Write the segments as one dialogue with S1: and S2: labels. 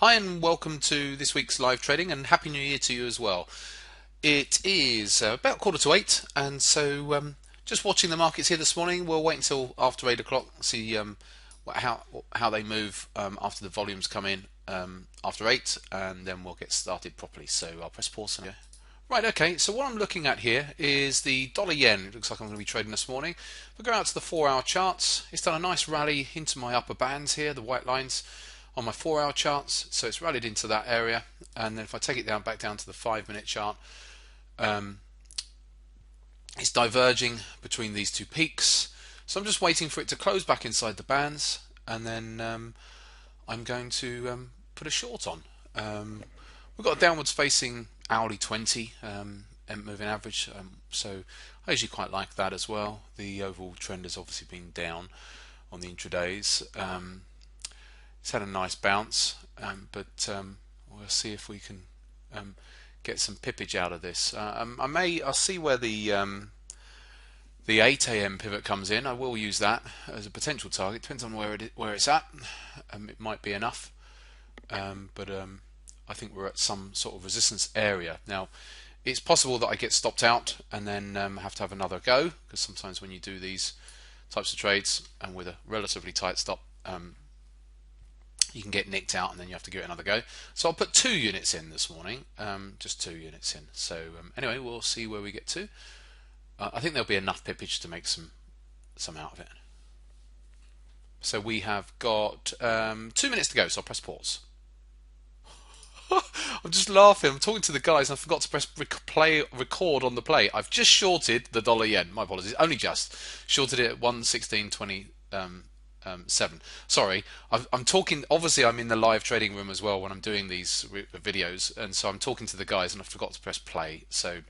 S1: Hi and welcome to this week's live trading, and Happy New Year to you as well. It is about 7:45, and so just watching the markets here this morning. We'll wait until after 8 o'clock, see how they move after the volumes come in after 8, and then we'll get started properly. So I'll press pause. And Right, okay, so what I'm looking at here is the dollar yen. It looks like I'm going to be trading this morning. If we go out to the 4-hour charts, it's done a nice rally into my upper bands here, the white lines on my 4-hour charts, so it's rallied into that area. And then if I take it back down to the 5-minute chart, it's diverging between these two peaks. So I'm just waiting for it to close back inside the bands, and then I'm going to put a short on. We've got a downwards facing hourly 20 moving average, so I usually quite like that as well. The overall trend has obviously been down on the intradays. It's had a nice bounce, but we'll see if we can get some pippage out of this. I'll see where the 8 a.m. pivot comes in. I will use that as a potential target. Depends on where it's at. It might be enough, but I think we're at some sort of resistance area now. It's possible that I get stopped out and then have to have another go, because sometimes when you do these types of trades and with a relatively tight stop, you can get nicked out and then you have to give it another go. So I'll put 2 units in this morning, just 2 units in. So anyway, we'll see where we get to. I think there'll be enough pippage to make some out of it. So we have got 2 minutes to go, so I'll press pause. I'm just laughing. I'm talking to the guys and I forgot to press record on the play. I've just shorted the dollar yen. My apologies. Only just shorted it at 116.27. Sorry, I'm talking. Obviously, I'm in the live trading room as well when I'm doing these videos, and so I'm talking to the guys and I forgot to press play. So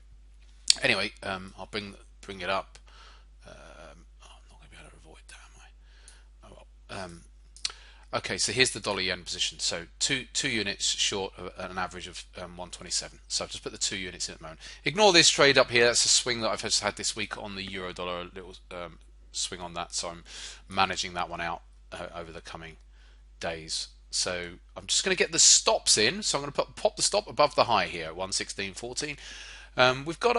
S1: anyway, I'll bring it up. I'm not going to be able to avoid that, am I? Oh well. Okay, so here's the dollar yen position. So two units short at an average of 127. So I've just put the 2 units in at the moment. Ignore this trade up here. That's a swing that I've just had this week on the euro dollar. A little swing on that. So I'm managing that one out over the coming days. So I'm just going to get the stops in. So I'm going to pop the stop above the high here at 116.14. We've got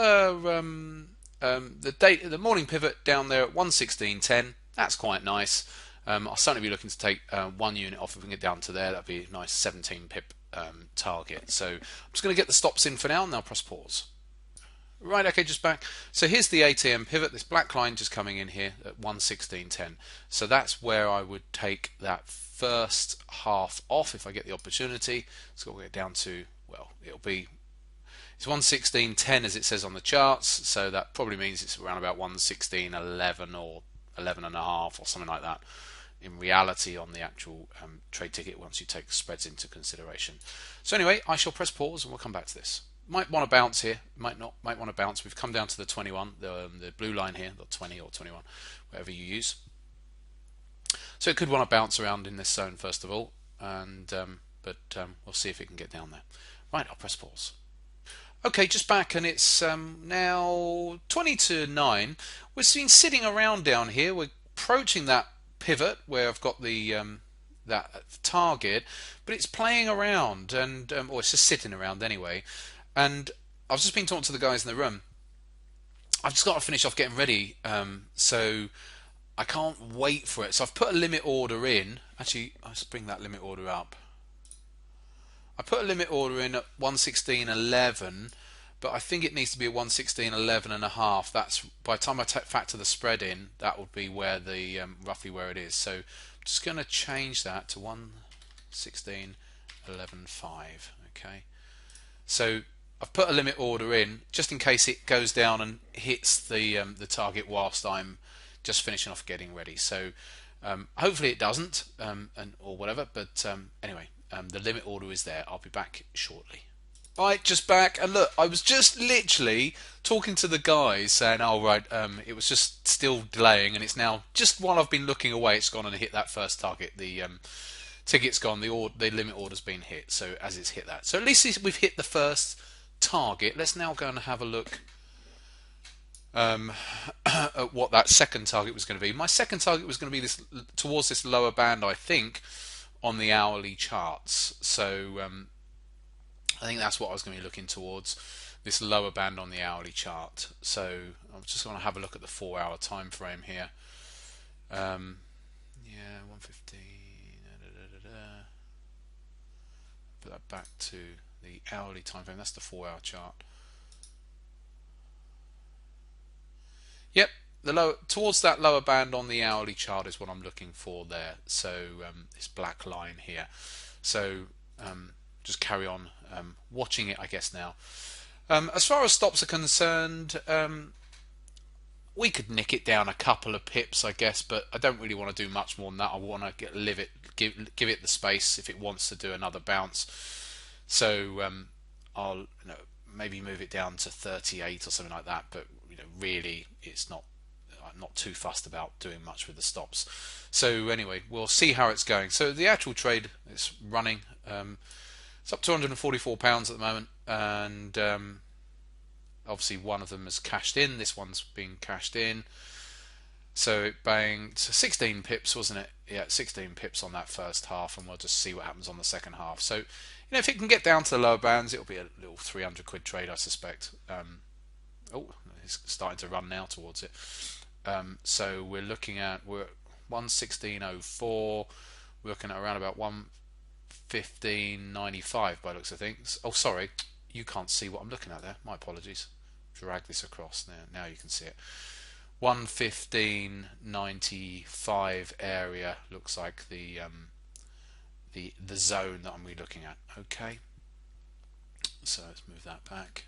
S1: the morning pivot down there at 116.10. That's quite nice. I'll certainly be looking to take 1 unit off if we can get down to there. That'd be a nice 17 pip target. So I'm just going to get the stops in for now, and then I'll press pause. Right, okay, just back. So here's the 8 a.m. pivot. This black line just coming in here at 116.10. So that's where I would take that first half off if I get the opportunity. So we'll get down to, well, it's 116.10 as it says on the charts. So that probably means it's around about 116.11 or 11.5 or something like that in reality on the actual trade ticket once you take spreads into consideration. So anyway, I shall press pause and we'll come back to this. Might want to bounce here, might not, might want to bounce. We've come down to the 21, the blue line here, the 20 or 21, whatever you use. So it could want to bounce around in this zone first of all, and but we'll see if it can get down there. Right, I'll press pause. Okay, just back, and it's now 20 to 9. We've been sitting around down here. We're approaching that pivot where I've got the that target, but it's playing around, and or it's just sitting around anyway. And I've just been talking to the guys in the room. I've just got to finish off getting ready, so I can't wait for it. So I've put a limit order in. Actually, let's bring that limit order up. I put a limit order in at 116.11, but I think it needs to be a 116.11 and a half. That's by the time I factor the spread in, that would be where the roughly where it is. So I'm just going to change that to 116.11.5. Okay, so I've put a limit order in just in case it goes down and hits the target whilst I'm just finishing off getting ready. So hopefully it doesn't, or whatever. But anyway. The limit order is there. I'll be back shortly. Right, just back, and look, I was just literally talking to the guys saying, oh right, it was just still delaying, and it's now, just while I've been looking away, it's gone and hit that first target. The ticket's gone, the limit order's been hit, so as it's hit that. So at least we've hit the first target. Let's now go and have a look at what that second target was going to be. My second target was going to be this towards this lower band, I think, on the hourly charts. So I think that's what I was going to be looking towards, this lower band on the hourly chart. So I'm just going to have a look at the 4-hour time frame here. Yeah, 115. Put that back to the hourly time frame. That's the 4-hour chart. Yep, towards that lower band on the hourly chart is what I'm looking for there. So this black line here. So just carry on watching it, I guess, now. As far as stops are concerned, we could nick it down a couple of pips, I guess, but I don't really want to do much more than that. I want to give it the space if it wants to do another bounce. So I'll maybe move it down to 38 or something like that. But really, it's not. I'm not too fussed about doing much with the stops. So anyway, we'll see how it's going. So the actual trade is running. It's up £244 at the moment, and obviously one of them has cashed in. This one's been cashed in. So it banged 16 pips, wasn't it? Yeah, 16 pips on that first half, and we'll just see what happens on the second half. So, if it can get down to the lower bands, it'll be a little 300 quid trade, I suspect. Oh, it's starting to run now towards it. So we're looking at 116.04. We're looking at around about 115.95 by looks of things. Oh, sorry, you can't see what I'm looking at there. My apologies. Drag this across there. Now you can see it. 115.95 area looks like the zone that I'm really looking at. Okay, so let's move that back.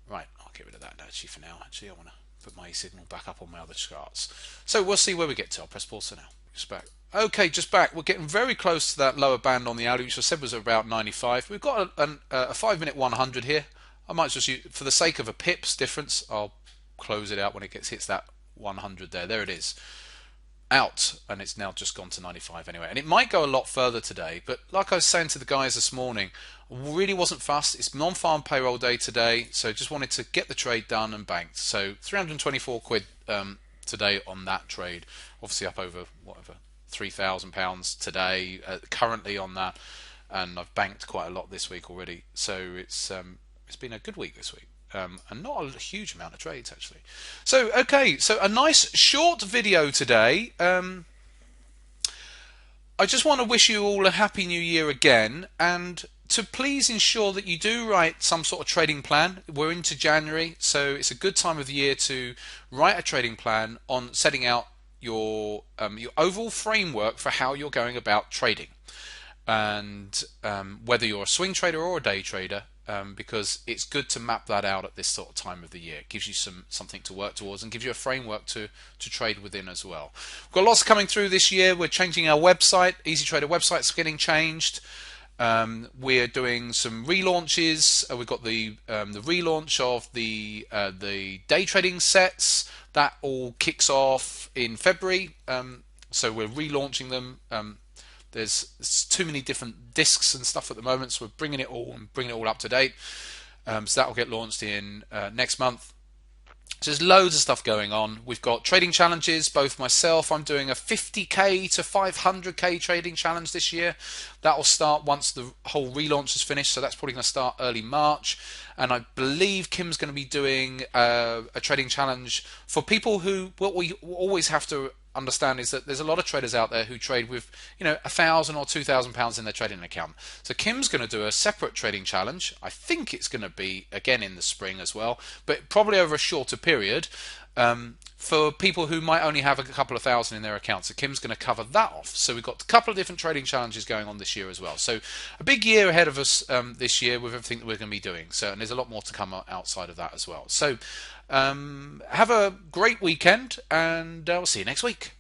S1: Right, I'll get rid of that actually for now. Actually, I want to put my signal back up on my other charts. So we'll see where we get to. I'll press pause for now. Just back. Okay, just back. We're getting very close to that lower band on the hourly, which I said was about 95. We've got a 5-minute 100 here. I might just use, for the sake of a pips difference, I'll close it out when it hits that 100 there. There it is. Out, and it's now just gone to 95 anyway. And it might go a lot further today, but like I was saying to the guys this morning, really wasn't fussed. It's non-farm payroll day today, so just wanted to get the trade done and banked. So 324 quid today on that trade. Obviously up over whatever £3,000 today currently on that, and I've banked quite a lot this week already. So it's been a good week this week. And not a huge amount of trades actually. So okay, so a nice short video today. I just want to wish you all a happy new year again, and to please ensure that you do write some sort of trading plan. We're into January, so it's a good time of the year to write a trading plan on setting out your overall framework for how you're going about trading, and whether you're a swing trader or a day trader. Because it's good to map that out at this sort of time of the year. It gives you something to work towards and gives you a framework to trade within as well. We've got lots coming through this year. We're changing our website. Easy Trader website's getting changed. We're doing some relaunches. We've got the relaunch of the day trading sets. That all kicks off in February. So we're relaunching them. There's too many different discs and stuff at the moment, so we're bringing it all up to date. So that will get launched in next month. So there's loads of stuff going on. We've got trading challenges. Both myself, I'm doing a 50k to 500k trading challenge this year. That will start once the whole relaunch is finished. So that's probably going to start early March. And I believe Kim's going to be doing a trading challenge for people who, what we always have to understand is that there's a lot of traders out there who trade with £1,000 or £2,000 in their trading account. So Kim's going to do a separate trading challenge. I think it's going to be again in the spring as well, but probably over a shorter period for people who might only have a couple of thousand in their account. So Kim's going to cover that off. So we've got a couple of different trading challenges going on this year as well. So a big year ahead of us this year with everything that we're going to be doing. So, and there's a lot more to come outside of that as well. So have a great weekend, and I'll see you next week.